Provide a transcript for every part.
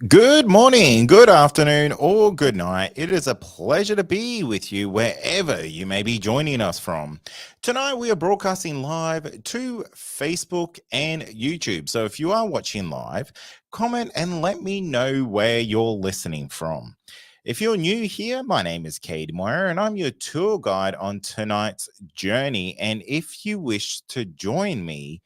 Good morning, good afternoon, or good night. It is a pleasure to be with you wherever you may be joining us from. Tonight, we are broadcasting live to Facebook and YouTube. So if you are watching live, comment and let me know where you're listening from. If you're new here, my name is Cade Moyer, and I'm your tour guide on tonight's journey. And if you wish to join me,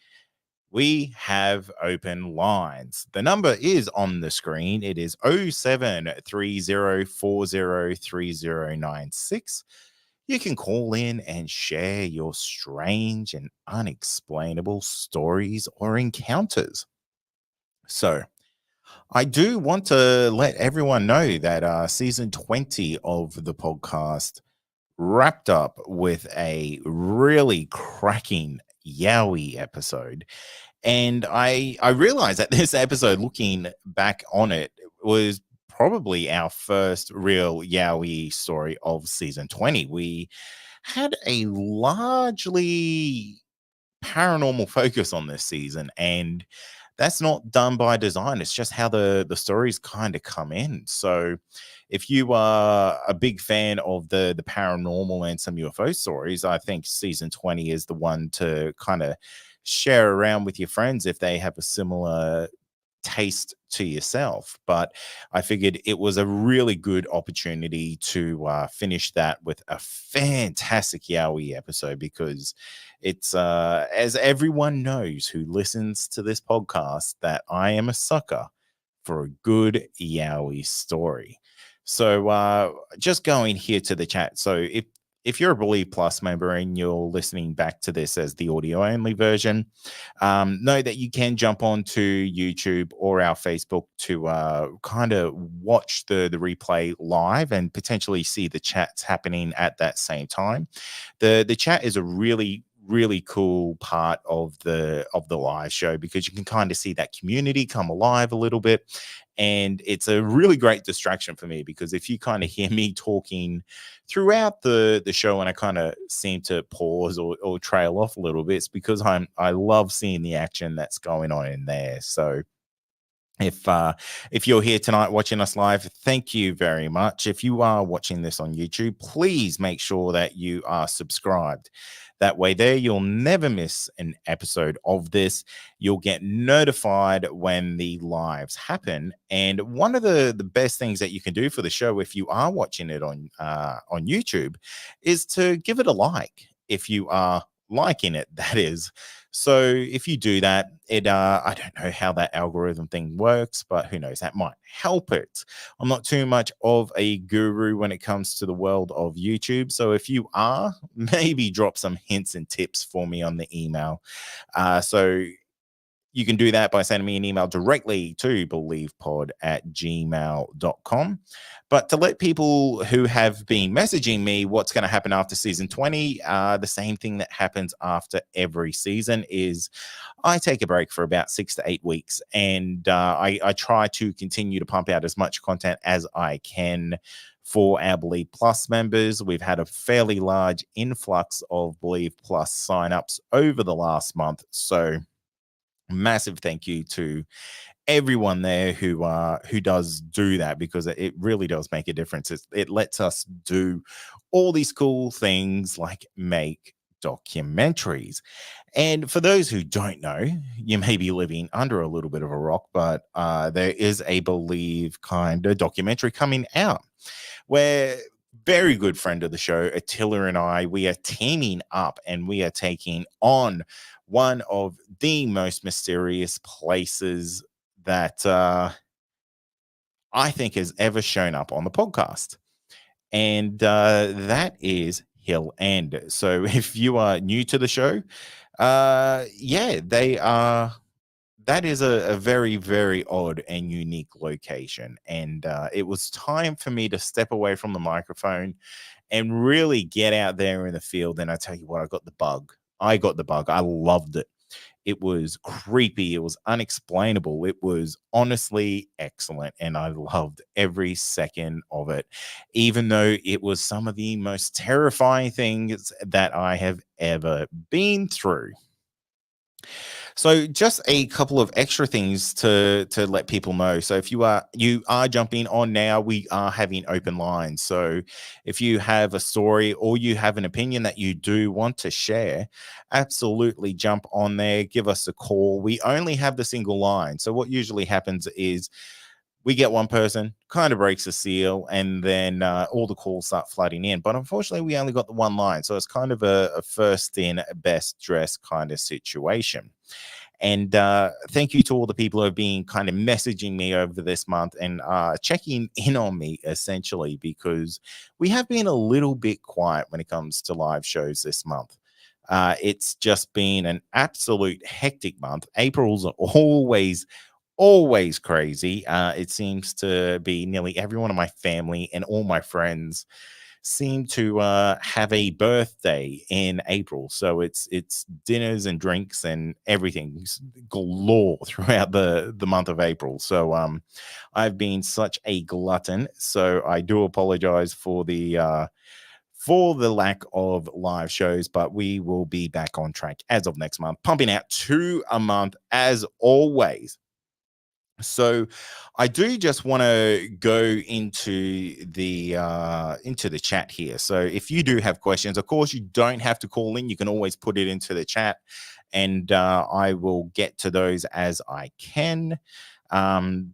we have open lines. The number is on the screen. It is 0730403096. You can call in and share your strange and unexplainable stories or encounters. So, I do want to let everyone know that season 20 of the podcast wrapped up with a really cracking Yowie episode. And I realized that this episode, looking back on it, was probably our first real Yowie story of season 20. We had a largely paranormal focus on this season, and that's not done by design. It's just how the stories kind of come in. So if you are a big fan of the paranormal and some UFO stories, I think season 20 is the one to kind of share around with your friends if they have a similar taste to yourself. But I figured it was a really good opportunity to finish that with a fantastic Yowie episode, because it's as everyone knows who listens to this podcast, that I am a sucker for a good Yowie story. So just going here to the chat. So if you're a Believe Plus member and you're listening back to this as the audio only version, know that you can jump onto YouTube or our Facebook to kind of watch the replay live and potentially see the chats happening at that same time. The chat is a really cool part of the live show, because you can kind of see that community come alive a little bit. And it's a really great distraction for me, because if you kind of hear me talking throughout the show and I kind of seem to pause or trail off a little bit, it's because I love seeing the action that's going on in there. So if you're here tonight watching us live, thank you very much. If you are watching this on YouTube, please make sure that you are subscribed. That way there, you'll never miss an episode of this. You'll get notified when the lives happen. And one of the best things that you can do for the show, if you are watching it on YouTube, is to give it a like, if you are liking it, that is. So if you do that, I don't know how that algorithm thing works, but who knows, that might help it. I'm not too much of a guru when it comes to the world of YouTube. So if you are, maybe drop some hints and tips for me on the email. So you can do that by sending me an email directly to believepod@gmail.com. But to let people who have been messaging me what's going to happen after season 20, the same thing that happens after every season is I take a break for about 6 to 8 weeks. And I try to continue to pump out as much content as I can for our Believe Plus members. We've had a fairly large influx of Believe Plus signups over the last month. So massive thank you to everyone there who does do that, because it really does make a difference. It lets us do all these cool things like make documentaries. And for those who don't know, you may be living under a little bit of a rock, but there is a Believe kind of documentary coming out where very good friend of the show, Attila, and I, we are teaming up and we are taking on one of the most mysterious places that I think has ever shown up on the podcast. And that is Hill End. So if you are new to the show, yeah, they are that is a very, very odd and unique location. And it was time for me to step away from the microphone and really get out there in the field. And I tell you what, I got the bug. I got the bug. I loved it. It was creepy. It was unexplainable. It was honestly excellent. And I loved every second of it, even though it was some of the most terrifying things that I have ever been through. So just a couple of extra things to let people know. So if you are jumping on now, we are having open lines. So if you have a story or you have an opinion that you do want to share, absolutely jump on there, give us a call. We only have the single line. So what usually happens is we get one person, kind of breaks the seal, and then all the calls start flooding in. But unfortunately, we only got the one line. So it's kind of a first in, best dressed kind of situation. And thank you to all the people who have been kind of messaging me over this month and checking in on me, essentially, because we have been a little bit quiet when it comes to live shows this month. It's just been an absolute hectic month. April's always crazy. It seems to be nearly everyone in my family and all my friends seem to have a birthday in April. So it's dinners and drinks and everything galore throughout the month of April. So I've been such a glutton. So I do apologize for the lack of live shows, but we will be back on track as of next month, pumping out 2 a month as always. So I do just want to go into the chat here. So if you do have questions, of course you don't have to call in. You can always put it into the chat, and I will get to those as I can. Um,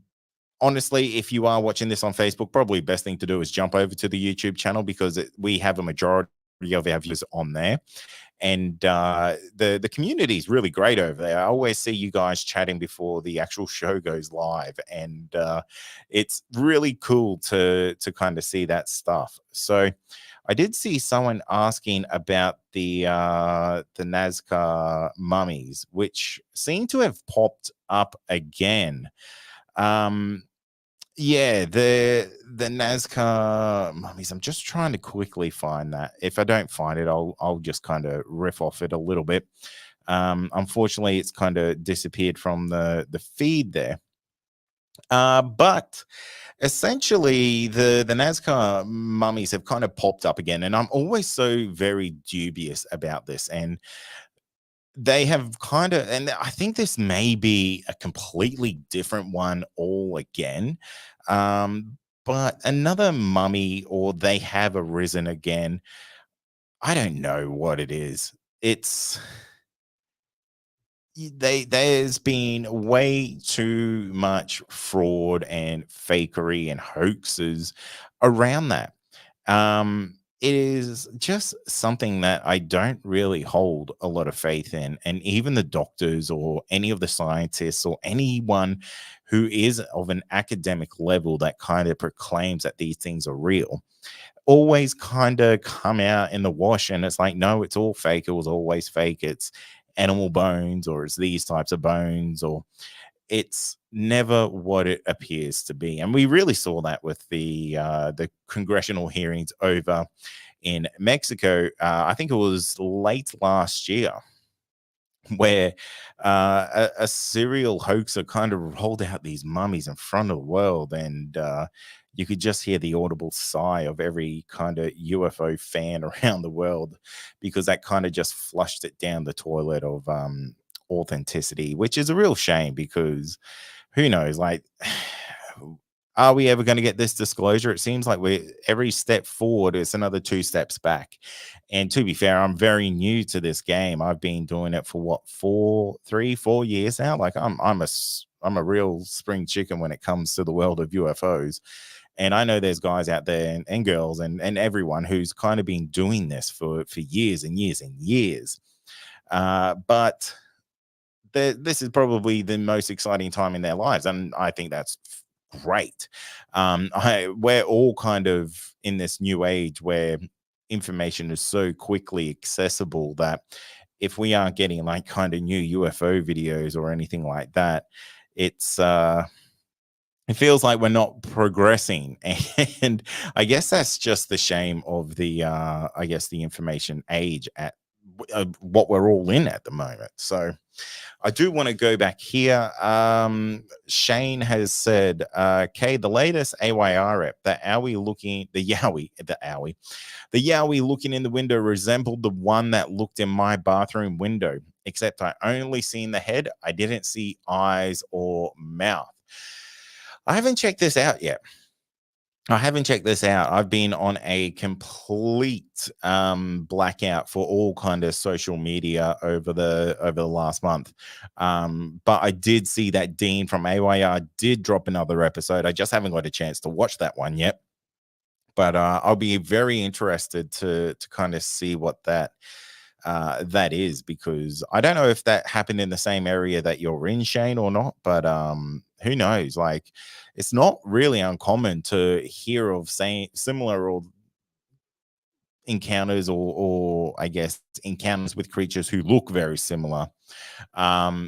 Honestly, if you are watching this on Facebook, probably best thing to do is jump over to the YouTube channel because we have a majority of our views on there, and the community is really great over there. I always see you guys chatting before the actual show goes live, and it's really cool to kind of see that stuff. So I did see someone asking about the Nazca mummies, which seem to have popped up again. Um, yeah, the Nazca mummies. I'm just trying to quickly find that. If I don't find it, I'll just kind of riff off it a little bit. Unfortunately, it's kind of disappeared from the feed there. But essentially, the Nazca mummies have kind of popped up again, and I'm always so very dubious about this. And they have kind of, and I think this may be a completely different one all again. But another mummy, or they have arisen again. I don't know what it is. It's there's been way too much fraud and fakery and hoaxes around that. It is just something that I don't really hold a lot of faith in. And even the doctors or any of the scientists or anyone who is of an academic level that kind of proclaims that these things are real always kind of come out in the wash, and it's like, no, it's all fake. It was always fake. It's animal bones, or it's these types of bones, or it's never what it appears to be. And we really saw that with the congressional hearings over in Mexico. I think it was late last year, where a serial hoaxer kind of rolled out these mummies in front of the world, and you could just hear the audible sigh of every kind of UFO fan around the world, because that kind of just flushed it down the toilet of authenticity, which is a real shame, because who knows, like, are we ever going to get this disclosure? It seems like we every step forward is another 2 steps back. And to be fair, I'm very new to this game. I've been doing it for what, 4 years now. Like, I'm a real spring chicken when it comes to the world of UFOs. And I know there's guys out there, and girls, and everyone who's kind of been doing this for years and years and years. But this is probably the most exciting time in their lives, and I think that's great. We're all kind of in this new age where information is so quickly accessible that if we aren't getting like kind of new UFO videos or anything like that, it's it feels like we're not progressing. And I guess that's just the shame of the I guess the information age at what we're all in at the moment. So I do want to go back here. Shane has said, Kay, the latest AYR app, the Yowie looking in the window resembled the one that looked in my bathroom window, except I only seen the head. I didn't see eyes or mouth. I haven't checked this out yet. I've been on a complete blackout for all kind of social media over the last month. But I did see that Dean from AYR did drop another episode. I just haven't got a chance to watch that one yet. But I'll be very interested to kind of see what that is, because I don't know if that happened in the same area that you're in, Shane, or not. But who knows? Like, it's not really uncommon to hear of saying similar or encounters, or I guess encounters with creatures who look very similar.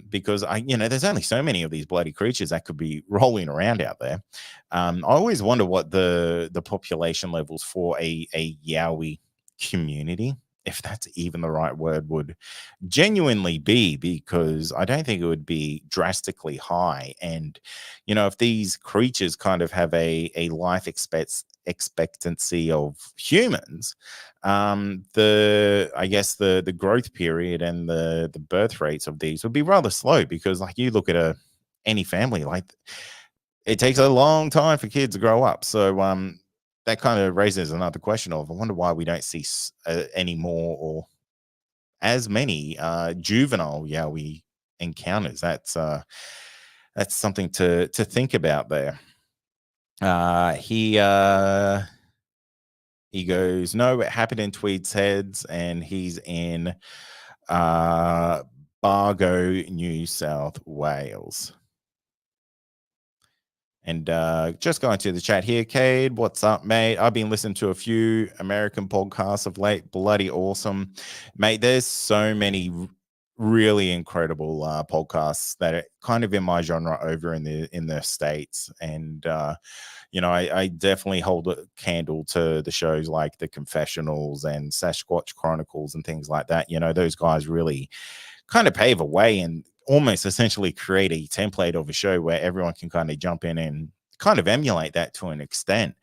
Because there's only so many of these bloody creatures that could be rolling around out there. I always wonder what the population levels for a Yowie community, if that's even the right word, would genuinely be, because I don't think it would be drastically high. And if these creatures kind of have a life expectancy of humans, I guess the growth period and the birth rates of these would be rather slow, because like you look at any family, like it takes a long time for kids to grow up. So that kind of raises another question of, I wonder why we don't see any more or as many juvenile Yowie encounters. That's something to think about there. He goes, no, it happened in Tweed's Heads, and he's in Bargo, New South Wales. And just going to the chat here, Cade, what's up, mate? I've been listening to a few American podcasts of late. Bloody awesome, mate. There's so many really incredible podcasts that are kind of in my genre over in the States. And I definitely hold a candle to the shows like The Confessionals and Sasquatch Chronicles and things like that. Those guys really kind of pave a way and almost essentially create a template of a show where everyone can kind of jump in and kind of emulate that to an extent.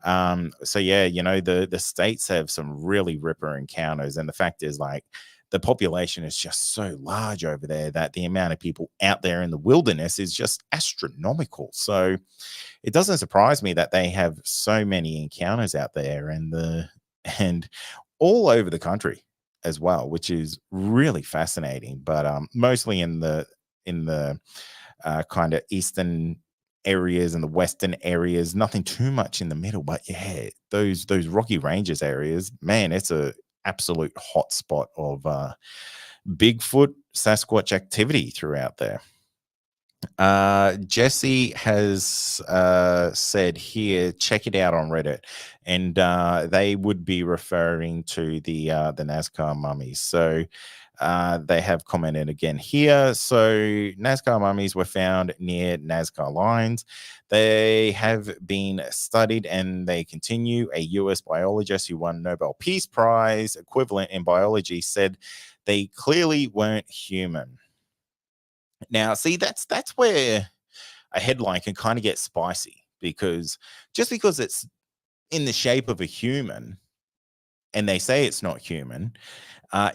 So yeah, the States have some really ripper encounters. And the fact is, like, the population is just so large over there that the amount of people out there in the wilderness is just astronomical. So it doesn't surprise me that they have so many encounters out there, and all over the country as well, which is really fascinating. But mostly in the kind of eastern areas and the western areas, nothing too much in the middle. But yeah, those Rocky Ranges areas, man, it's a absolute hot spot of Bigfoot, Sasquatch activity throughout there. Jesse has said here, check it out on Reddit, and they would be referring to the Nazca mummies. So they have commented again here. So Nazca mummies were found near Nazca lines. They have been studied, and they continue. A US biologist who won Nobel Peace Prize equivalent in biology said they clearly weren't human. Now, see, that's where a headline can kind of get spicy, because just because it's in the shape of a human and they say it's not human,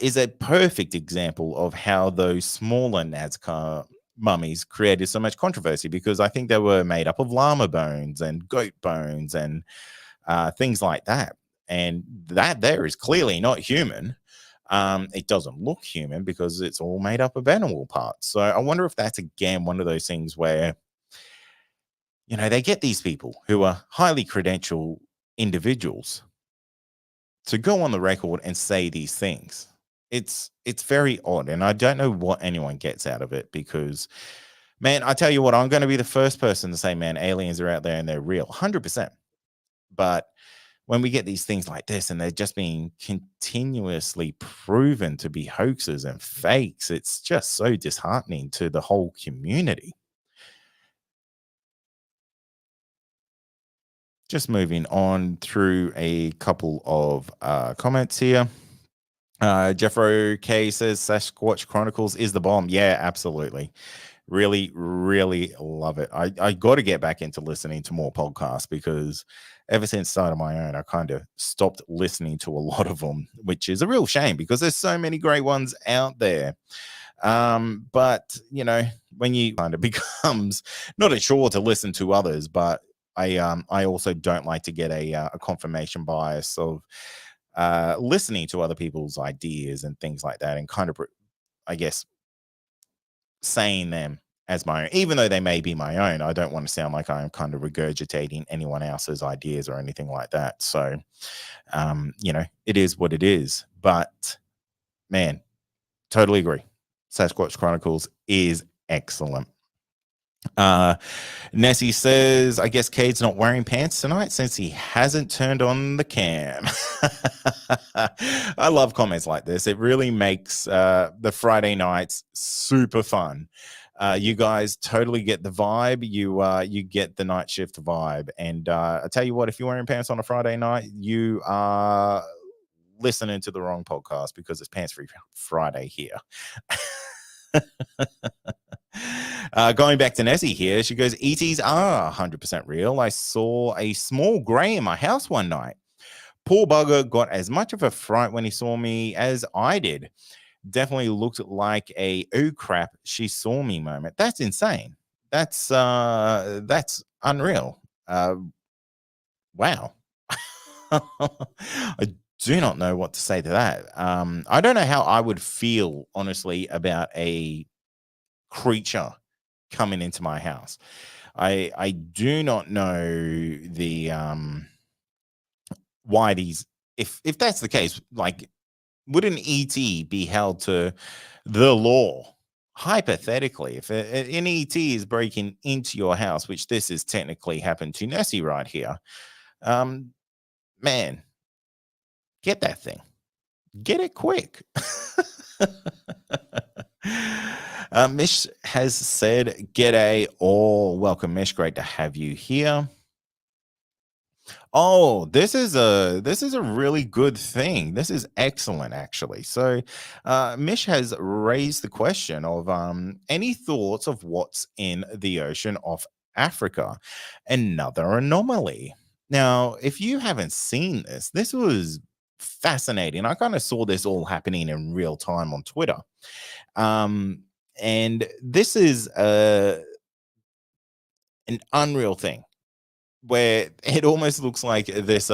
is a perfect example of how those smaller Nazca mummies created so much controversy, because I think they were made up of llama bones and goat bones and things like that. And that there is clearly not human. It doesn't look human because it's all made up of animal parts. So I wonder if that's again one of those things where they get these people who are highly credentialed individuals to go on the record and say these things. It's very odd, and I don't know what anyone gets out of it, because, man, I tell you what, I'm going to be the first person to say, man, aliens are out there and they're real, 100%. But when we get these things like this and they're just being continuously proven to be hoaxes and fakes, it's just so disheartening to the whole community. Just moving on through a couple of comments here. Jeffro K says Sasquatch Chronicles is the bomb. Yeah, absolutely. Really, really love it. I got to get back into listening to more podcasts, because ever since starting my own, I kind of stopped listening to a lot of them, which is a real shame because there's so many great ones out there. But you know, when you kind of becomes not a chore to listen to others, but I also don't like to get a confirmation bias of listening to other people's ideas and things like that, and kind of, I guess, saying them as my own, even though they may be my own. I don't want to sound like I'm kind of regurgitating anyone else's ideas or anything like that. So, you know, it is what it is. But man, totally agree. Sasquatch Chronicles is excellent. Nessie says, I guess Cade's not wearing pants tonight since he hasn't turned on the cam. I love comments like this. It really makes the Friday nights super fun. You guys totally get the vibe. You get the night shift vibe. And I tell you what, if you're wearing pants on a Friday night, you are listening to the wrong podcast, because it's Pants Free Friday here. Going back to Nessie here, she goes, ETs are 100% real. I saw a small grey in my house one night. Poor bugger got as much of a fright when he saw me as I did. Definitely looked like a "oh crap, she saw me" moment. That's insane. That's unreal. Wow. I do not know what to say to that. I don't know how I would feel, honestly, about a creature coming into my house. I do not know the why these, if that's the case, like, would an ET be held to the law? Hypothetically, if an ET is breaking into your house, which this is technically happened to Nessie right here, man, get that thing. Get it quick. Mish has said, "G'day all, welcome Mish, great to have you here." Oh, this is a really good thing. This is excellent, actually. So, Mish has raised the question of any thoughts of what's in the ocean off Africa, another anomaly. Now, if you haven't seen this, this was fascinating. I kind of saw this all happening in real time on Twitter. And this is an unreal thing, where it almost looks like this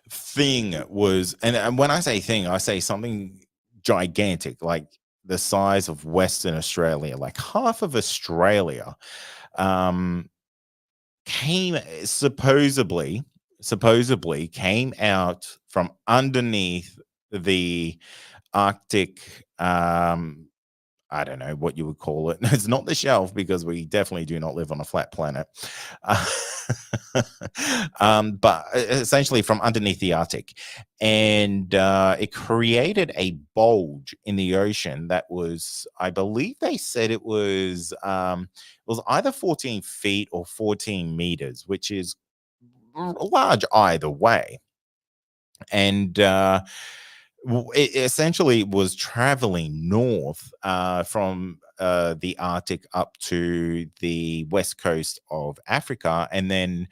thing was, and when I say thing, I say something gigantic, like the size of Western Australia, like half of Australia, came supposedly came out from underneath the Arctic, I don't know what you would call it. It's not the shelf, because we definitely do not live on a flat planet. But essentially from underneath the Arctic. And it created a bulge in the ocean that was, I believe they said it was either 14 feet or 14 meters, which is large either way. And it essentially was traveling north from the Arctic up to the west coast of Africa, and then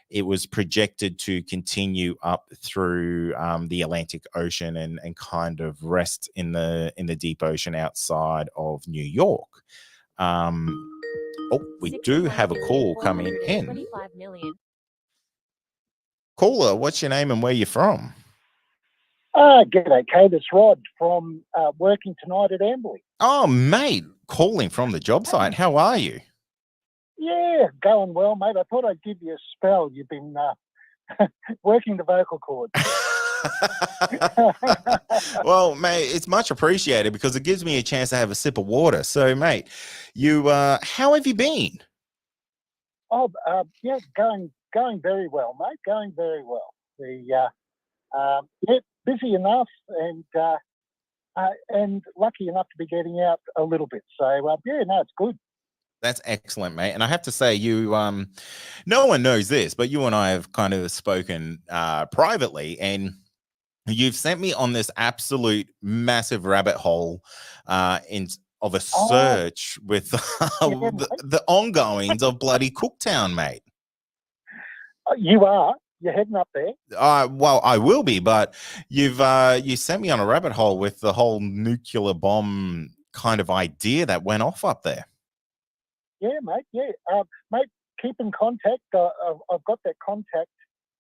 it was projected to continue up through the Atlantic Ocean and kind of rest in the deep ocean outside of New York. We do have a call coming in. Caller, what's your name and where you're from? G'day, Kate. It's Rod from working tonight at Amberley. Oh, mate, calling from the job site. How are you? Yeah, going well, mate. I thought I'd give you a spell. You've been working the vocal cords. Well, mate, it's much appreciated, because it gives me a chance to have a sip of water. So, mate, you, how have you been? Oh, yeah, going going very well, mate. Going very well. Yeah, busy enough and lucky enough to be getting out a little bit. So yeah, no, it's good. That's excellent, mate. And I have to say, you no one knows this, but you and I have kind of spoken privately, and you've sent me on this absolute massive rabbit hole in of a Oh, search with yeah, mate. the ongoings of bloody Cooktown, mate. You are. You're heading up there. Well, I will be, but you sent me on a rabbit hole with the whole nuclear bomb kind of idea that went off up there. Yeah, mate. Yeah, mate. Keep in contact. I've got that contact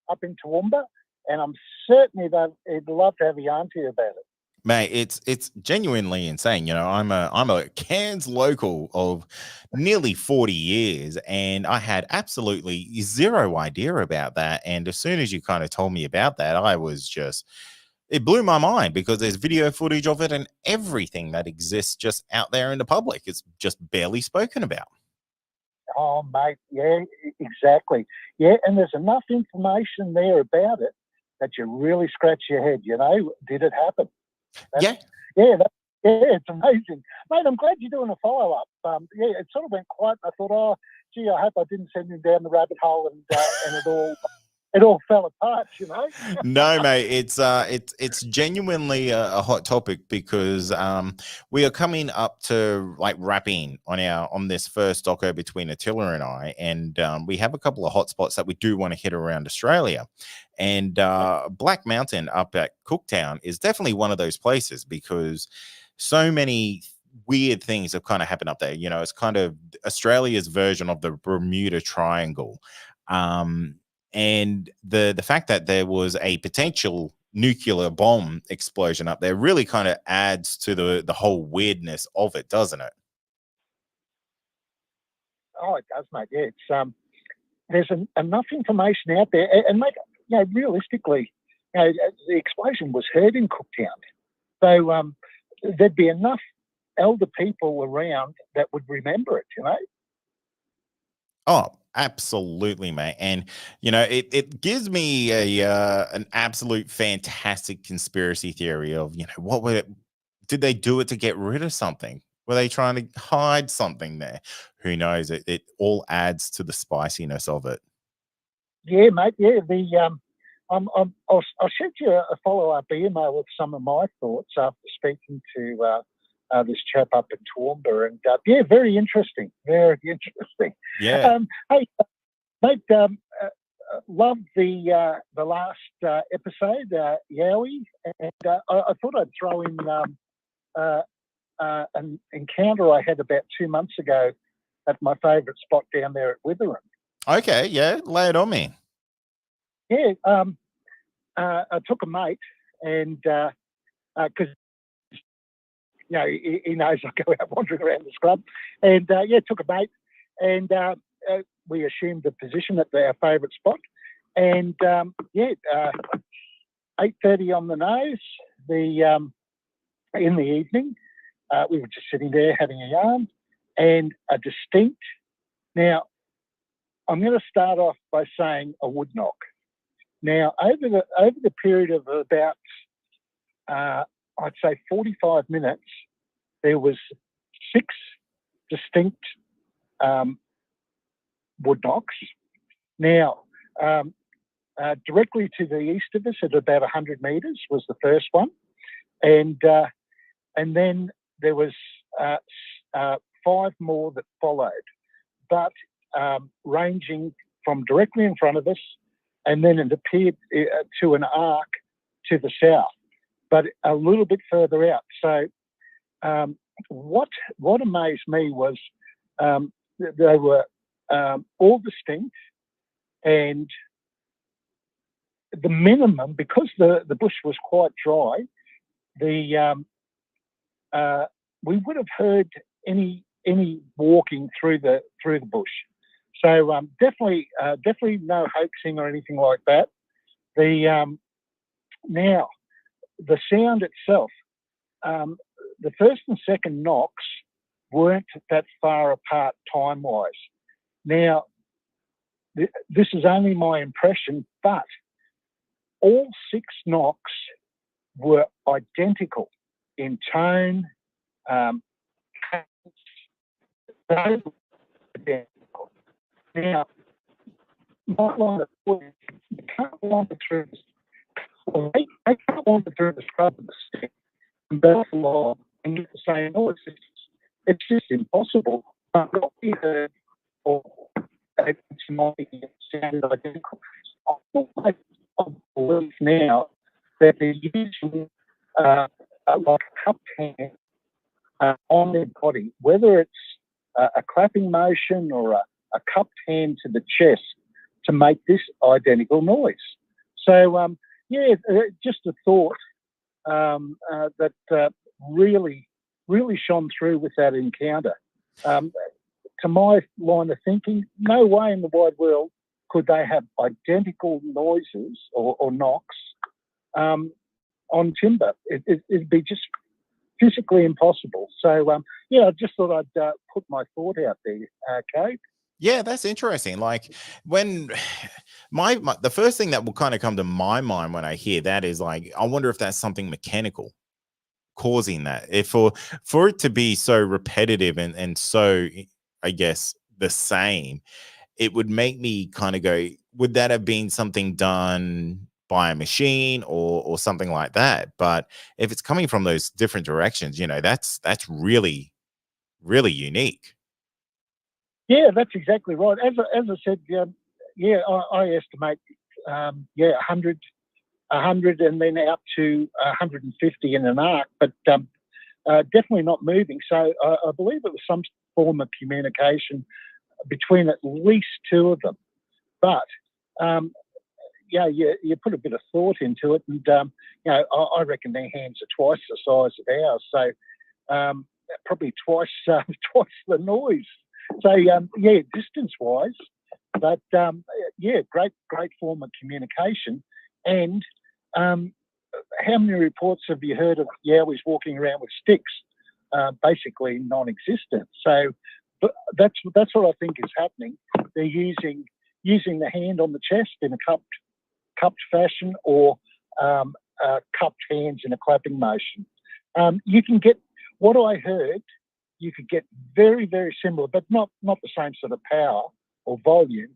up in Toowoomba, and I'm certainly they'd love to have a yarn to you about it. Mate, it's genuinely insane. You know, I'm a Cairns local of nearly 40 years, and I had absolutely zero idea about that. And as soon as you kind of told me about that, I was just it blew my mind because there's video footage of it and everything that exists just out there in the public. It's just barely spoken about. Oh, mate. Yeah, exactly. Yeah, and there's enough information there about it that you really scratch your head. You know, did it happen? Yeah. Yeah, yeah, it's amazing, mate. I'm glad you're doing a follow up. Yeah, it sort of went quiet. I thought, oh, gee, I hope I didn't send him down the rabbit hole and it all fell apart. You know. No, mate, it's genuinely a hot topic because we are coming up to like wrapping on this first doco between Attila and I, and we have a couple of hot spots that we do want to hit around Australia. And Black Mountain up at Cooktown is definitely one of those places because so many weird things have kind of happened up there. You know, it's kind of Australia's version of the Bermuda Triangle. And the fact that there was a potential nuclear bomb explosion up there really kind of adds to the whole weirdness of it, doesn't it? Oh, it does, mate. Yeah, it's there's enough information out there, and mate, you know, realistically, you know, the explosion was heard in Cooktown, so there'd be enough elder people around that would remember it. You know. Oh, absolutely, mate. And you know, it gives me a an absolute fantastic conspiracy theory of, you know, what would it did they do it to get rid of something? Were they trying to hide something there? Who knows? It all adds to the spiciness of it. Yeah, mate. Yeah, I'll send you a follow up email with some of my thoughts after speaking to this chap up in Toowoomba, and yeah, very interesting. Very interesting. Yeah. Hey, mate, loved the last episode, Yowie, and I thought I'd throw in an encounter I had about 2 months ago at my favourite spot down there at Witherin. Okay, yeah, lay it on me. Yeah, I took a mate, and because you know he knows I go out wandering around the scrub, and yeah, took a mate, and we assumed the position at our favourite spot, and yeah, 8:30 on the nose. In the evening, we were just sitting there having a yarn, and a distinct. Now, I'm going to start off by saying a wood knock. Now, over the period of about, I'd say 45 minutes, there was 6 distinct wood knocks. Now, directly to the east of us, at about 100 metres, was the first one, and then there was 5 more that followed, but ranging from directly in front of us, and then it appeared to an arc to the south, but a little bit further out. So what amazed me was they were all distinct, and the minimum, because the bush was quite dry, we would have heard any walking through the bush. So definitely no hoaxing or anything like that. Now the sound itself, the first and second knocks weren't that far apart time wise. Now this is only my impression, but all 6 knocks were identical in tone. They were identical. Now, my line of thought is you can't wander through this. Well, they can't wander through the scrub of the stick and both along and get the same noise. It's just impossible. But what we heard, or it sounded identical. I believe now that they're using like a cupped hand on their body, whether it's a clapping motion or a cupped hand to the chest to make this identical noise. So, just a thought that really shone through with that encounter. To my line of thinking, no way in the wide world could they have identical noises or knocks on timber. It'd be just physically impossible. So, I just thought I'd put my thought out there, Kate. Yeah, that's interesting. Like when my the first thing that will kind of come to my mind when I hear that is like, I wonder if that's something mechanical causing that. If for it to be so repetitive and so, I guess, the same, it would make me kind of go, would that have been something done by a machine or something like that? But if it's coming from those different directions, that's really, really unique. Yeah, that's exactly right. As I said, I estimate, 100, and then out to 150 in an arc, but definitely not moving. So I believe it was some form of communication between at least 2 of them. But you put a bit of thought into it, and I reckon their hands are twice the size of ours, so probably twice the noise. So distance-wise, but great form of communication. And how many reports have you heard of Yowies walking around with sticks? Basically non-existent. So, but that's what I think is happening. They're using the hand on the chest in a cupped fashion, or cupped hands in a clapping motion. You can get what I heard. You could get very, very similar, but not the same sort of power or volume,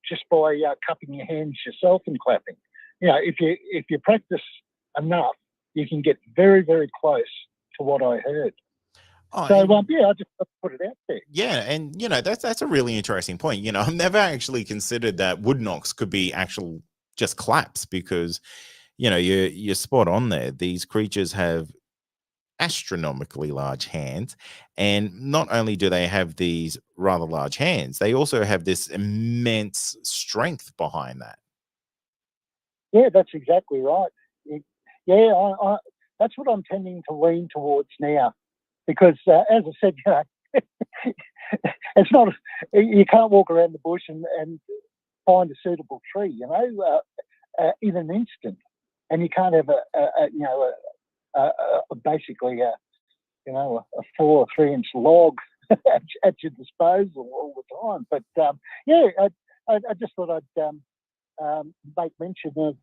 just by cupping your hands yourself and clapping. If you practice enough, you can get very, very close to what I heard. Oh, So I just put it out there. yeah, and that's a really interesting point. I've never actually considered that wood knocks could be actual just claps, because you're spot on there. These creatures have astronomically large hands, and not only do they have these rather large hands, they also have this immense strength behind that. Yeah, that's exactly right. I that's what I'm tending to lean towards now, because as I said, it's not, you can't walk around the bush and find a suitable tree, in an instant, and you can't have basically a 4 or 3 inch log at your disposal all the time. But I just thought I'd make mention of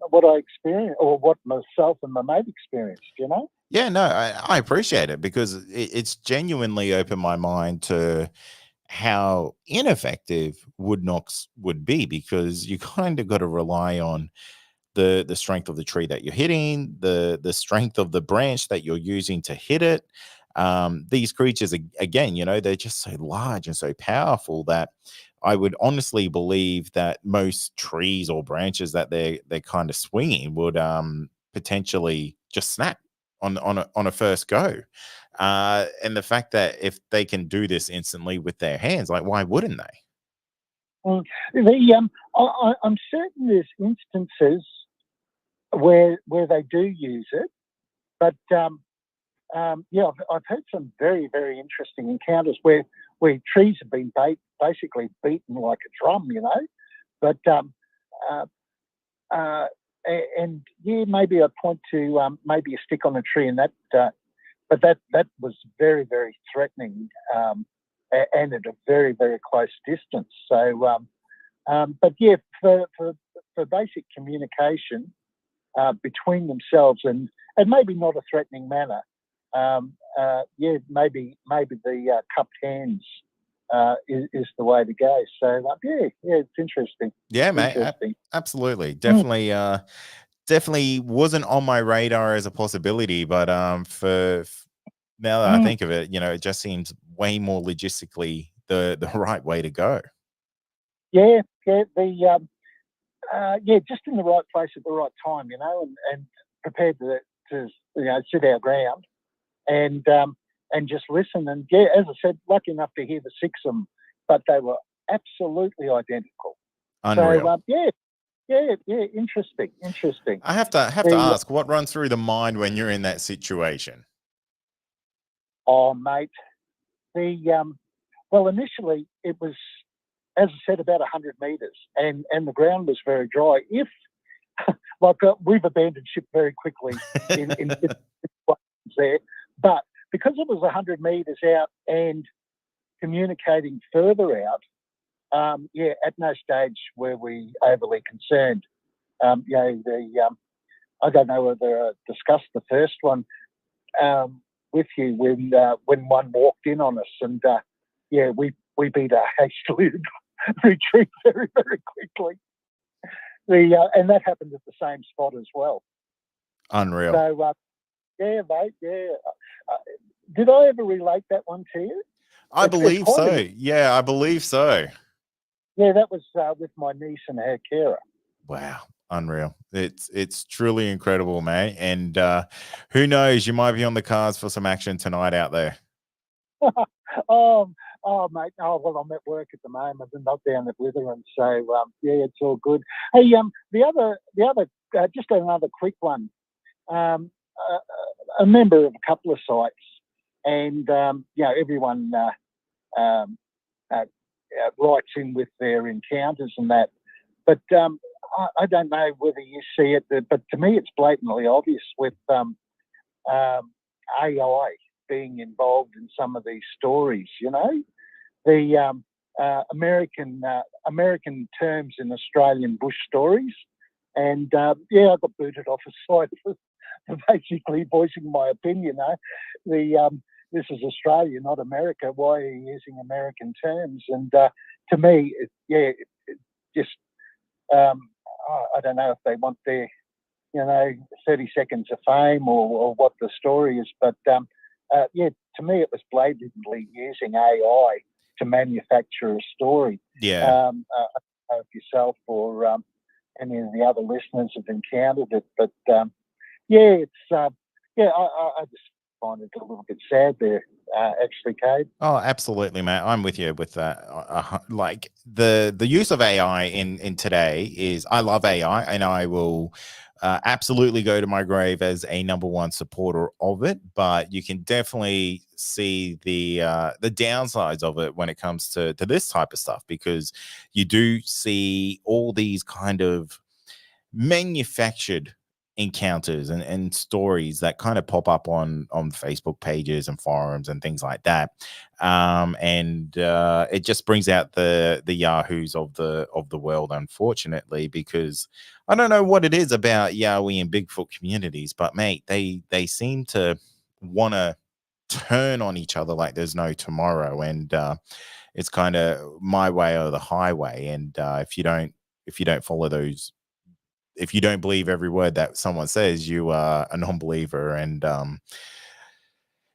what I experienced, or what myself and my mate experienced. Yeah, no, I appreciate it, because it's genuinely opened my mind to how ineffective wood knocks would be, because you kind of got to rely on the strength of the tree that you're hitting, the strength of the branch that you're using to hit it. These creatures, again, they're just so large and so powerful that I would honestly believe that most trees or branches that they're kind of swinging would potentially just snap on a first go. And the fact that if they can do this instantly with their hands, like, why wouldn't they? I'm certain there's instances where they do use it, but I've heard some very, very interesting encounters where trees have been basically beaten like a drum, But maybe I point to maybe a stick on a tree, and that, but that was very, very threatening, and at a very, very close distance. So But yeah, for basic communication between themselves and maybe not a threatening manner, yeah, maybe the cupped hands is the way to go. So yeah, it's interesting. Yeah, mate. Interesting. Absolutely. Definitely definitely wasn't on my radar as a possibility, but now that I think of it, it just seems way more logistically the right way to go. Yeah, yeah, yeah, just in the right place at the right time, and prepared to sit our ground and just listen. And yeah, as I said, lucky enough to hear the six of them, but they were absolutely identical. Unreal. So yeah, interesting. I have to ask, what runs through the mind when you're in that situation? Oh, mate, well, initially it was, as I said, about 100 metres, and the ground was very dry. If we've abandoned ship very quickly in there, but because it was 100 metres out and communicating further out, yeah, at no stage were we overly concerned. I don't know whether I discussed the first one with you when one walked in on us, and yeah, we beat a hastily retreat very, very quickly. And that happened at the same spot as well. Unreal. So yeah, mate, yeah. Did I ever relate that one to you? I believe so. Yeah, I believe so. Yeah, that was with my niece and her carer. Wow. Unreal. It's truly incredible, mate. And who knows, you might be on the cards for some action tonight out there. Oh, mate. Oh, well, I'm at work at the moment and not down at Withering, so yeah, it's all good. Hey, the other, just another quick one. A member of a couple of sites, and everyone writes in with their encounters and that. But I don't know whether you see it, but to me, it's blatantly obvious with AI being involved in some of these stories. The American terms in Australian bush stories, and yeah, I got booted off a site for basically voicing my opinion. This is Australia, not America. Why are you using American terms? And to me, it just I don't know if they want their 30 seconds of fame or what the story is, but yeah, to me it was blatantly using AI to manufacture a story. Yeah. I don't know if yourself or any of the other listeners have encountered it, but yeah, it's yeah, I just find it a little bit sad there, actually, Cade. Oh, absolutely, mate. I'm with you with that. Like the use of AI in today is, I love AI, and I will absolutely go to my grave as a number one supporter of it. But you can definitely see the downsides of it when it comes to this type of stuff, because you do see all these kind of manufactured encounters and stories that kind of pop up on Facebook pages and forums and things like that, and it just brings out the yahoos of the world, unfortunately, because I don't know what it is about Yowie and Bigfoot communities, but mate, they seem to want to turn on each other like there's no tomorrow, and it's kind of my way or the highway. And if you don't follow those, if you don't believe every word that someone says, you are a non-believer, and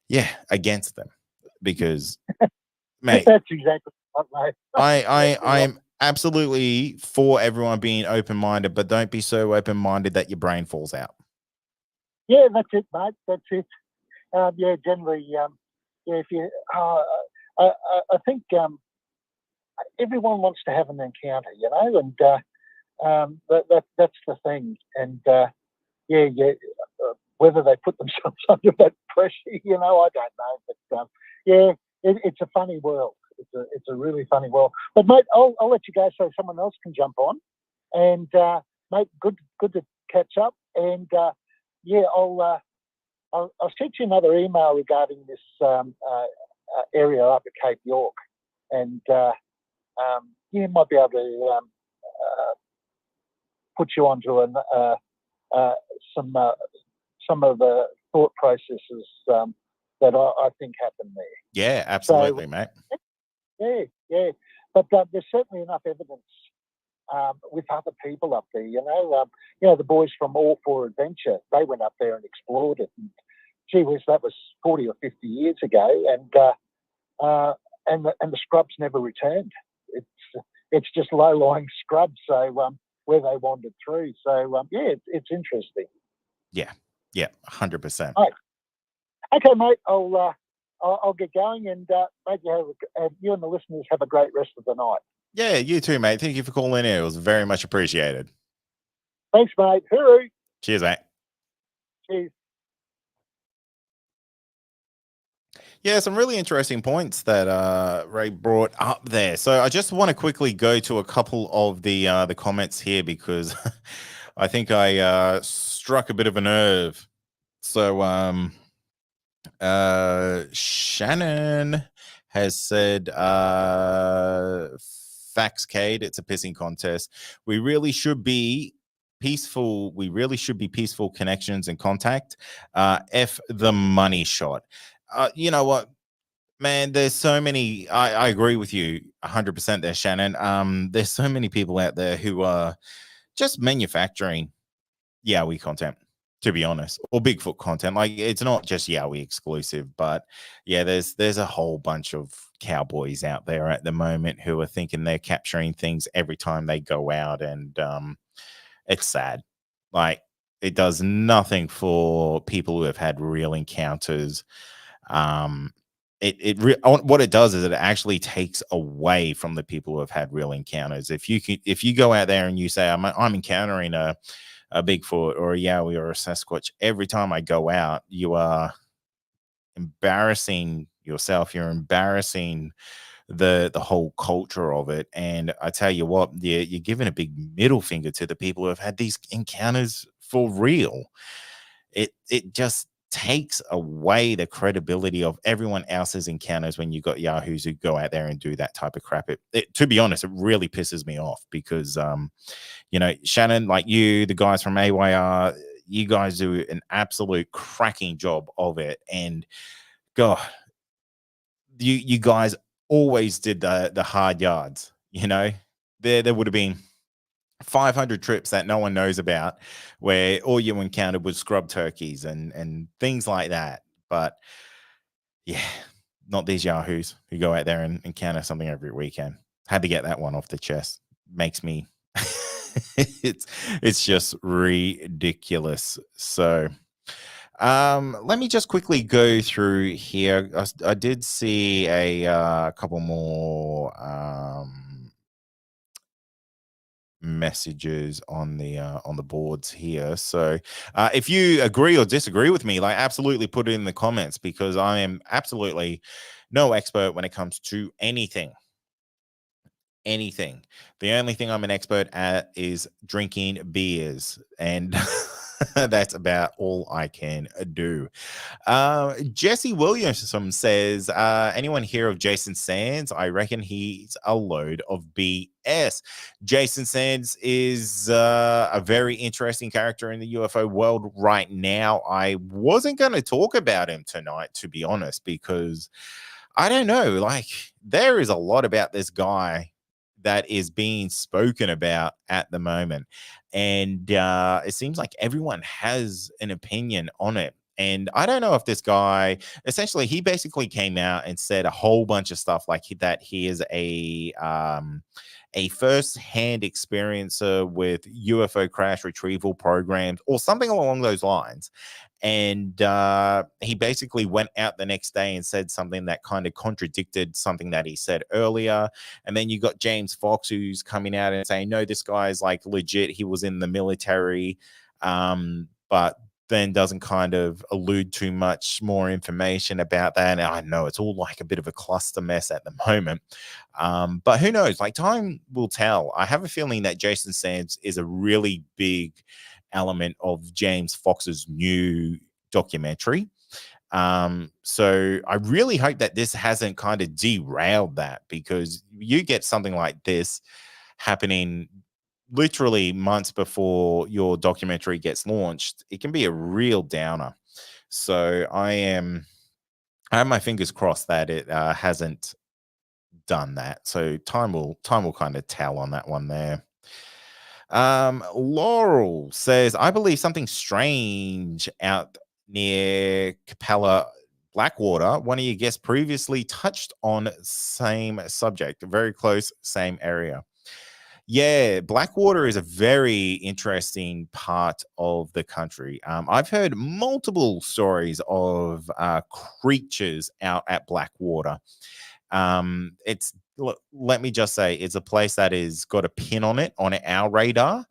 yeah, against them, because mate, that's exactly what, mate. I'm absolutely for everyone being open-minded, but don't be so open-minded that your brain falls out. Yeah, that's it, mate. That's it. Yeah, generally, yeah, if you, I think everyone wants to have an encounter, and that's the thing. And yeah, whether they put themselves under that pressure, I don't know. But yeah, it's a funny world. It's a really funny world. But mate, I'll let you go so someone else can jump on. And mate, good to catch up. And yeah, I'll send you another email regarding this area up at Cape York, and you might be able to put you onto some of the thought processes that I think happen there. Yeah, absolutely, mate. Yeah. But there's certainly enough evidence with other people up there. The boys from All for Adventure, they went up there and explored it. And gee whiz, that was 40 or 50 years ago, and the scrubs never returned. It's just low-lying scrubs, so where they wandered through. So it's interesting. Yeah, 100%. Right. Okay, mate. I'll get going, and mate, you and the listeners have a great rest of the night. Yeah, you too, mate. Thank you for calling in. It was very much appreciated. Thanks, mate. Hooroo. Cheers, mate. Cheers. Yeah, some really interesting points that Ray brought up there. So I just want to quickly go to a couple of the comments here because I think I struck a bit of a nerve. So Shannon has said facts, Cade, it's a pissing contest. We really should be peaceful. We really should be peaceful connections and contact. F the money shot. You know what, man, there's so many. I agree with you 100% there, Shannon. There's so many people out there who are just manufacturing Yowie content, to be honest, or Bigfoot content. Like, it's not just Yowie exclusive, but yeah, there's a whole bunch of cowboys out there at the moment who are thinking they're capturing things every time they go out, and it's sad. Like, it does nothing for people who have had real encounters. What it does is it actually takes away from the people who have had real encounters. If you go out there and you say I'm encountering a Bigfoot or a Yowie or a Sasquatch every time I go out, you are embarrassing yourself. You're embarrassing the whole culture of it. And I tell you what, you're giving a big middle finger to the people who have had these encounters for real. It just takes away the credibility of everyone else's encounters when you got yahoos who go out there and do that type of crap. To be honest, it really pisses me off because Shannon, like you, the guys from AYR, you guys do an absolute cracking job of it. And God, you guys always did the hard yards. There would have been 500 trips that no one knows about where all you encountered was scrub turkeys and things like that. But yeah, not these yahoos who go out there and encounter something every weekend. Had to get that one off the chest. Makes me it's just ridiculous. So let me just quickly go through here. I did see a couple more messages on the boards here. So if you agree or disagree with me, like, absolutely put it in the comments, because I am absolutely no expert when it comes to anything. The only thing I'm an expert at is drinking beers, and that's about all I can do. Jesse Williamson says, anyone hear of Jason Sands? I reckon he's a load of BS. Jason Sands is a very interesting character in the UFO world right now. I wasn't going to talk about him tonight, to be honest, because I don't know, like, there is a lot about this guy that is being spoken about at the moment. And it seems like everyone has an opinion on it. And I don't know if this guy, essentially, he basically came out and said a whole bunch of stuff like that he is a first-hand experiencer with UFO crash retrieval programs or something along those lines. And he basically went out the next day and said something that kind of contradicted something that he said earlier. And then you got James Fox, who's coming out and saying, no, this guy's like legit. He was in the military, but then doesn't kind of allude to much more information about that. And I know it's all like a bit of a cluster mess at the moment. But who knows? Like, time will tell. I have a feeling that Jason Sands is a really big element of James Fox's new documentary. So I really hope that this hasn't kind of derailed that, because you get something like this happening literally months before your documentary gets launched, it can be a real downer. So I have my fingers crossed that it hasn't done that. So time will kind of tell on that one there. Laurel says, I believe something strange out near Capella Blackwater. One of your guests previously touched on same subject, very close, same area. Yeah, Blackwater is a very interesting part of the country. I've heard multiple stories of creatures out at Blackwater. Let me just say, it's a place that is got a pin on it on our radar.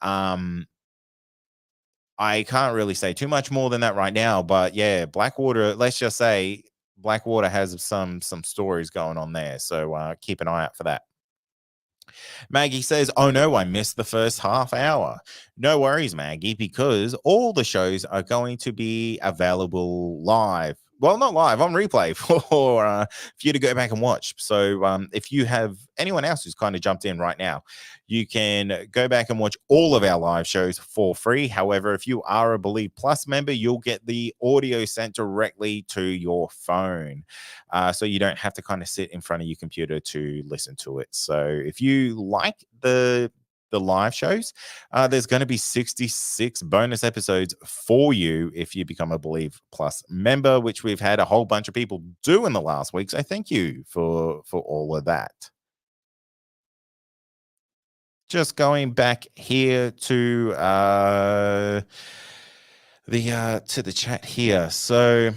Um, I can't really say too much more than that right now, but yeah, Blackwater. Let's just say Blackwater has some stories going on there, so keep an eye out for that. Maggie says, "Oh no, I missed the first half hour." No worries, Maggie, because all the shows are going to be available live. Well, not live, on replay for you to go back and watch. So if you have anyone else who's kind of jumped in right now, you can go back and watch all of our live shows for free. However, if you are a Believe Plus member, you'll get the audio sent directly to your phone. So you don't have to kind of sit in front of your computer to listen to it. So if you like the live shows, there's going to be 66 bonus episodes for you if you become a Believe Plus member, which we've had a whole bunch of people do in the last week. So thank you for all of that. Just going back here to the chat here. So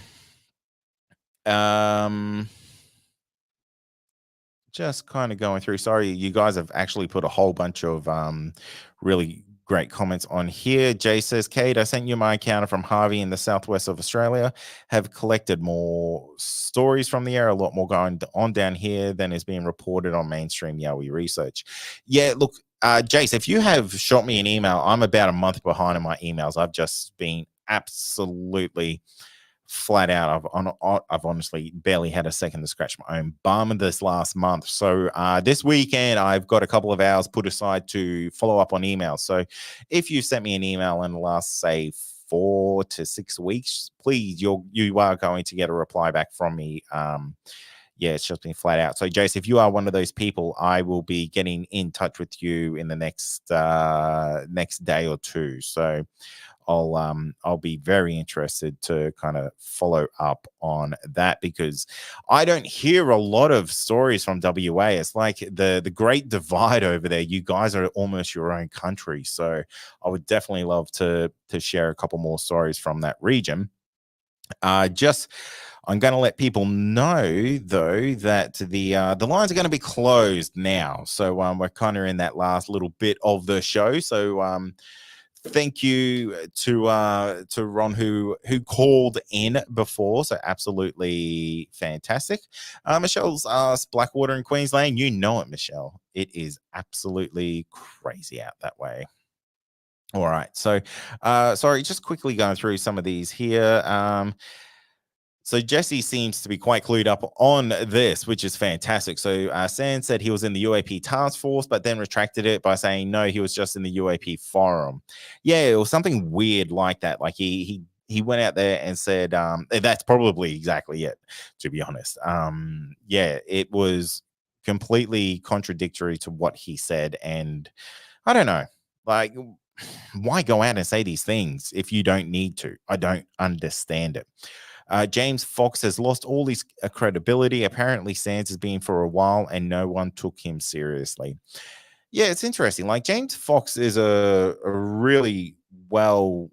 just kind of going through. Sorry, you guys have actually put a whole bunch of really great comments on here. Jay says, Kate, I sent you my encounter from Harvey in the southwest of Australia. Have collected more stories from the area, a lot more going on down here than is being reported on mainstream Yowie research. Yeah, look, Jace, if you have shot me an email, I'm about a month behind in my emails. I've just been absolutely flat out. I've honestly barely had a second to scratch my own bum this last month. So this weekend, I've got a couple of hours put aside to follow up on emails. So if you sent me an email in the last, say, 4 to 6 weeks, please, you are going to get a reply back from me. Yeah, it's just been flat out. So, Jace, if you are one of those people, I will be getting in touch with you in the next day or two. So I'll be very interested to kind of follow up on that, because I don't hear a lot of stories from WA. It's like the great divide over there. You guys are almost your own country. So I would definitely love to share a couple more stories from that region. I'm going to let people know, though, that the lines are going to be closed now. So we're kind of in that last little bit of the show. So thank you to Ron who called in before. So absolutely fantastic. Michelle's asked Blackwater in Queensland. You know it, Michelle. It is absolutely crazy out that way. All right. So sorry, just quickly going through some of these here. So Jesse seems to be quite clued up on this, which is fantastic. So San said he was in the UAP task force, but then retracted it by saying no, he was just in the UAP forum. Yeah, it was something weird like that. Like he went out there and said, that's probably exactly it, to be honest. Yeah, it was completely contradictory to what he said, and I don't know, like, why go out and say these things if you don't need to? I don't understand it. James Fox has lost all his credibility. Apparently, Sands has been for a while and no one took him seriously. Yeah, it's interesting. Like, James Fox is a really well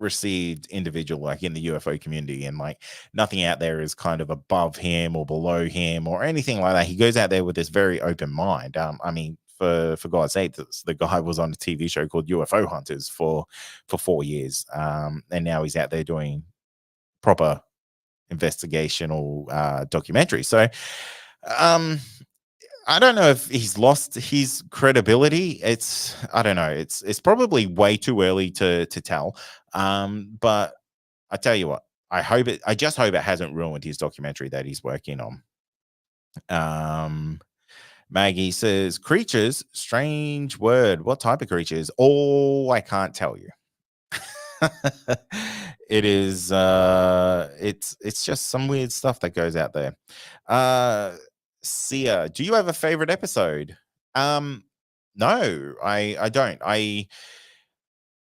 received individual, like, in the UFO community, and like nothing out there is kind of above him or below him or anything like that. He goes out there with this very open mind. I mean, for God's sake, the guy was on a TV show called UFO Hunters for 4 years, and now he's out there doing proper investigational documentary. So I don't know if he's lost his credibility. I don't know. It's probably way too early to tell. But I tell you what, I just hope it hasn't ruined his documentary that he's working on. Maggie says, creatures, strange word. What type of creatures? Oh, I can't tell you. It is it's just some weird stuff that goes out there. Sia, do you have a favorite episode? No, I don't.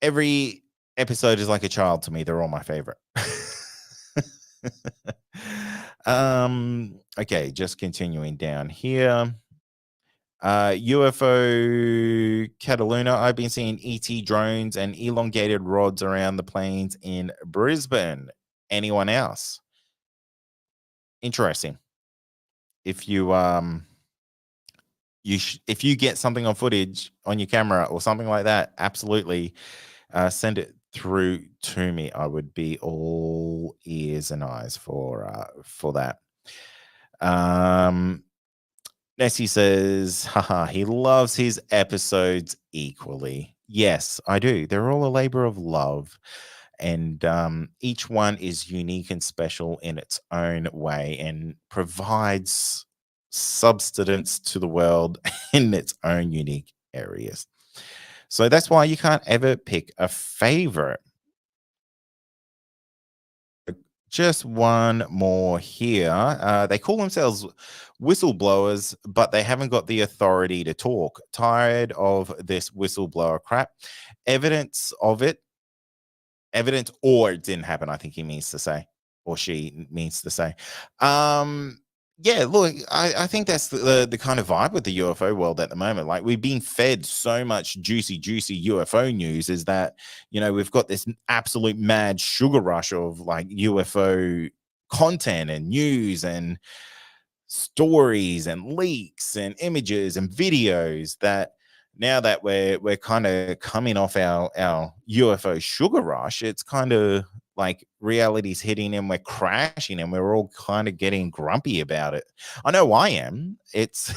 Every episode is like a child to me. They're all my favorite. Okay, just continuing down here. UFO Cataluna. I've been seeing ET drones and elongated rods around the plains in Brisbane. Anyone else? Interesting. If you if you get something on footage on your camera or something like that, absolutely send it through to me. I would be all ears and eyes for that. Nessie says, haha, he loves his episodes equally. Yes, I do. They're all a labor of love. And each one is unique and special in its own way and provides substance to the world in its own unique areas. So that's why you can't ever pick a favorite. Just one more here. They call themselves whistleblowers, but they haven't got the authority to talk. Tired of this whistleblower crap. Evidence of it. Evidence or it didn't happen, I think he means to say, or she means to say. Yeah, look, I think that's the kind of vibe with the UFO world at the moment. Like, we've been fed so much juicy UFO news, is that, you know, we've got this absolute mad sugar rush of like UFO content and news and stories and leaks and images and videos, that now that we're kind of coming off our UFO sugar rush, it's kind of like reality's hitting and we're crashing and we're all kind of getting grumpy about it. I know I am. It's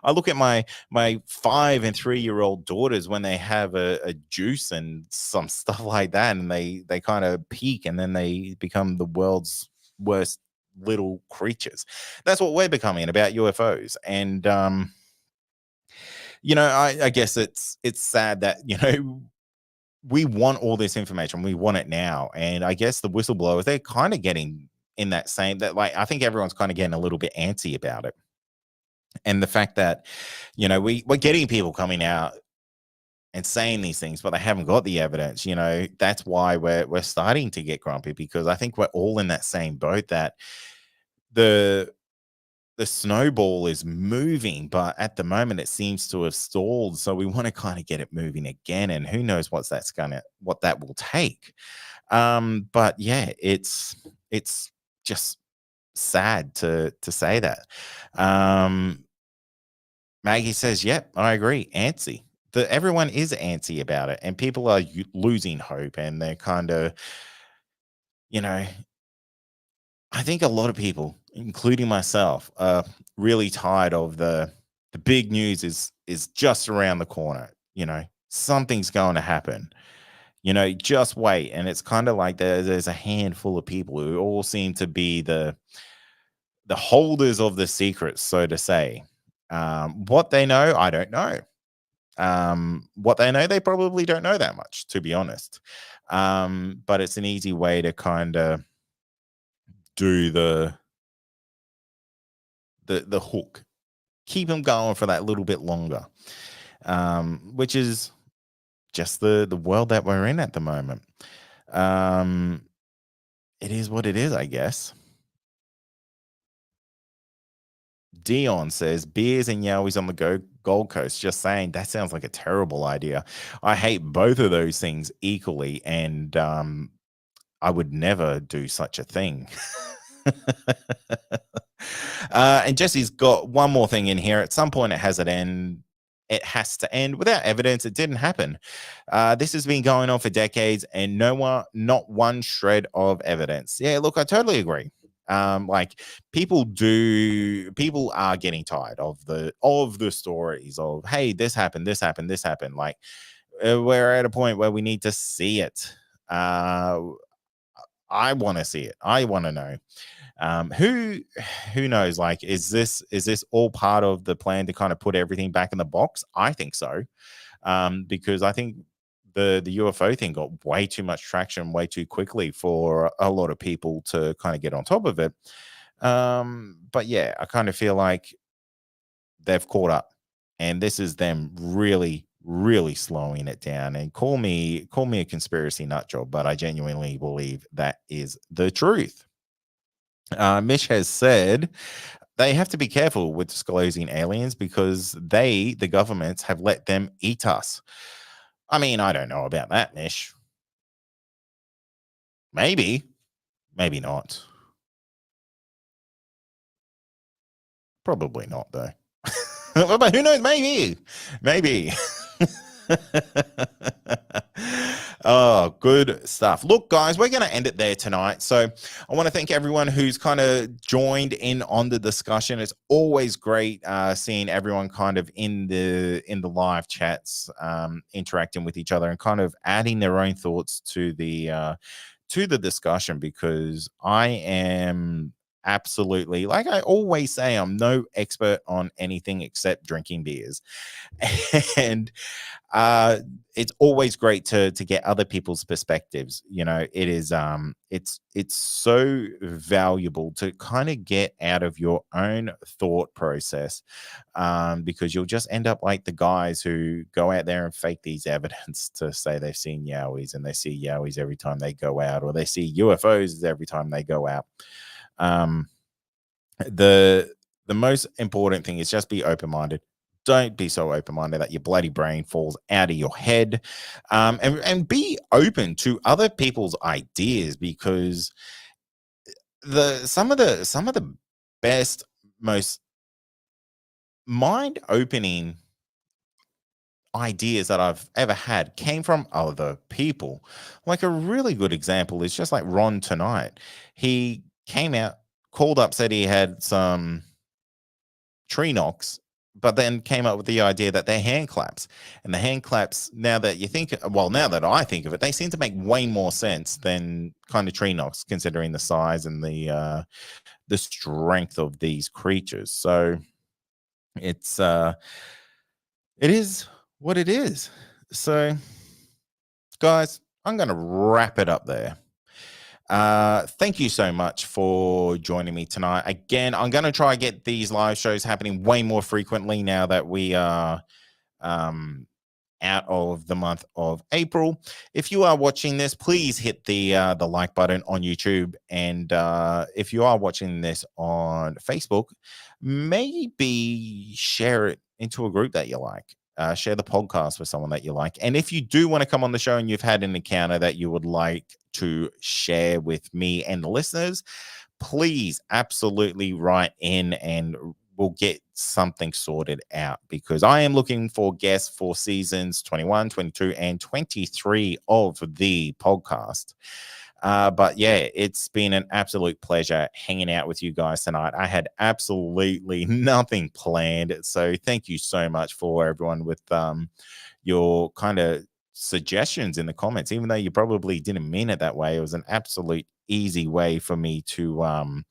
I look at my 5 and 3-year-old daughters when they have a juice and some stuff like that, and they kind of peak and then they become the world's worst little creatures. That's what we're becoming about UFOs. And you know, I guess it's sad that, you know, we want all this information, we want it now. And I guess the whistleblowers, they're kind of getting in that same, that like, I think everyone's kind of getting a little bit antsy about it. And the fact that, you know, we're getting people coming out and saying these things, but they haven't got the evidence, you know, that's why we're starting to get grumpy, because I think we're all in that same boat, that the snowball is moving, but at the moment it seems to have stalled. So we want to kind of get it moving again, and who knows what that will take. But yeah, it's just sad to say that. Maggie says, "Yep, I agree. Antsy. Everyone is antsy about it, and people are losing hope, and they're kind of, you know, I think a lot of people, including myself, are really tired of the big news is just around the corner. You know, something's going to happen. You know, just wait. And it's kind of like there's a handful of people who all seem to be the holders of the secrets, so to say. What they know, I don't know. What they know, they probably don't know that much, to be honest. But it's an easy way to kind of do the hook, keep them going for that little bit longer, which is just the world that we're in at the moment. It is what it is, I guess. Dion says beers and yowies on the Gold Coast. Just saying, that sounds like a terrible idea. I hate both of those things equally, and I would never do such a thing. And Jesse's got one more thing in here. At some point, it has to end. It has to end without evidence. It didn't happen. This has been going on for decades, and not one shred of evidence. Yeah, look, I totally agree. Like, people are getting tired of the stories of, hey, this happened, this happened, this happened. Like, we're at a point where we need to see it. I want to see it. I want to know. Who knows? Like, is this all part of the plan to kind of put everything back in the box? I think so, because I think the UFO thing got way too much traction way too quickly for a lot of people to kind of get on top of it. But yeah, I kind of feel like they've caught up, and this is them really really slowing it down. And call me a conspiracy nut job, but I genuinely believe that is the truth. Mish has said they have to be careful with disclosing aliens because the governments, have let them eat us. I mean, I don't know about that, Mish. Maybe, maybe not. Probably not, though. But who knows? Maybe. Oh, good stuff. Look, guys, we're going to end it there tonight. So I want to thank everyone who's kind of joined in on the discussion. It's always great seeing everyone kind of in the live chats, interacting with each other and kind of adding their own thoughts to the discussion, because I am absolutely, like I always say, I'm no expert on anything except drinking beers. And it's always great to get other people's perspectives. You know, it is it's so valuable to kind of get out of your own thought process, because you'll just end up like the guys who go out there and fake these evidence to say they've seen Yowies, and they see Yowies every time they go out, or they see UFOs every time they go out. The most important thing is just be open-minded. Don't be so open-minded that your bloody brain falls out of your head, and be open to other people's ideas, because some of the best, most mind-opening ideas that I've ever had came from other people. Like, a really good example is just like Ron tonight. He came out, called up, said he had some tree knocks, but then came up with the idea that they're hand claps. And the hand claps, now that I think of it, they seem to make way more sense than kind of tree knocks, considering the size and the strength of these creatures. So it's it is what it is. So, guys, I'm going to wrap it up there. Thank you so much for joining me tonight. Again, I'm going to try and get these live shows happening way more frequently now that we are out of the month of April. If you are watching this, please hit the like button on YouTube, and if you are watching this on Facebook, maybe share it into a group that you like. Share the podcast with someone that you like. And if you do want to come on the show and you've had an encounter that you would like to share with me and the listeners, please absolutely write in and we'll get something sorted out, because I am looking for guests for seasons 21, 22, and 23 of the podcast. But yeah, it's been an absolute pleasure hanging out with you guys tonight. I had absolutely nothing planned. So thank you so much for everyone with your kind of suggestions in the comments, even though you probably didn't mean it that way. It was an absolute easy way for me to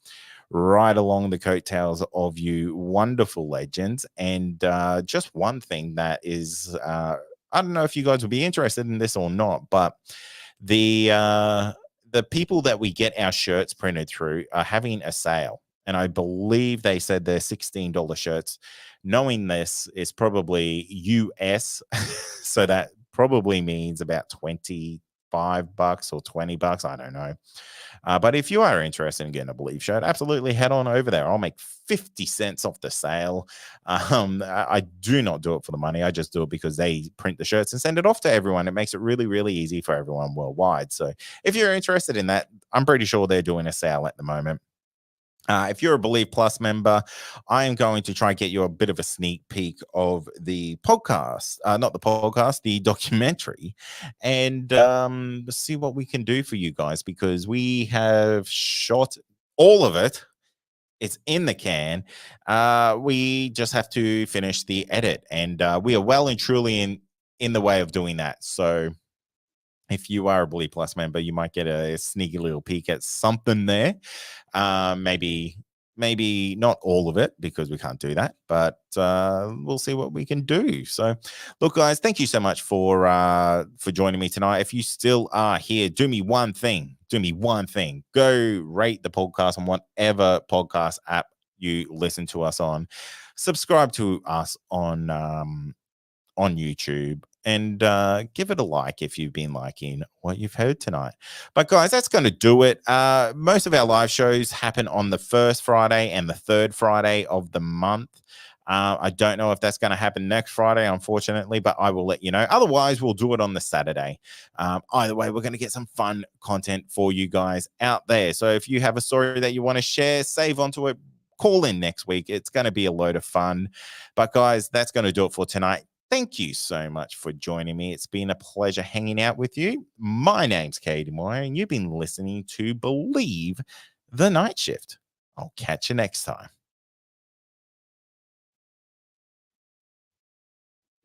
ride along the coattails of you wonderful legends. And just one thing that is, I don't know if you guys would be interested in this or not, but the people that we get our shirts printed through are having a sale. And I believe they said they're $16 shirts. Knowing this is probably US, so that probably means about $25 or $20. I don't know. But if you are interested in getting a Believe shirt, absolutely head on over there. I'll make 50 cents off the sale. I do not do it for the money. I just do it because they print the shirts and send it off to everyone. It makes it really, really easy for everyone worldwide. So if you're interested in that, I'm pretty sure they're doing a sale at the moment. If you're a Believe Plus member, I am going to try and get you a bit of a sneak peek of the podcast, not the podcast, the documentary, and see what we can do for you guys, because we have shot all of it. It's in the can. We just have to finish the edit, and we are well and truly in the way of doing that. So if you are a Bully Plus member, you might get a sneaky little peek at something there. Maybe not all of it, because we can't do that, but we'll see what we can do. So look, guys, thank you so much for joining me tonight. If you still are here, do me one thing. Go rate the podcast on whatever podcast app you listen to us on. Subscribe to us on YouTube, and give it a like if you've been liking what you've heard tonight. But guys, that's going to do it. Most of our live shows happen on the first Friday and the third Friday of the month. I don't know if that's going to happen next Friday, unfortunately, but I will let you know. Otherwise, we'll do it on the Saturday. Either way, we're going to get some fun content for you guys out there. So if you have a story that you want to share, save onto it, call in next week. It's going to be a load of fun. But guys, that's going to do it for tonight. Thank you so much for joining me. It's been a pleasure hanging out with you. My name's Katie Moore, and you've been listening to Believe the Night Shift. I'll catch you next time.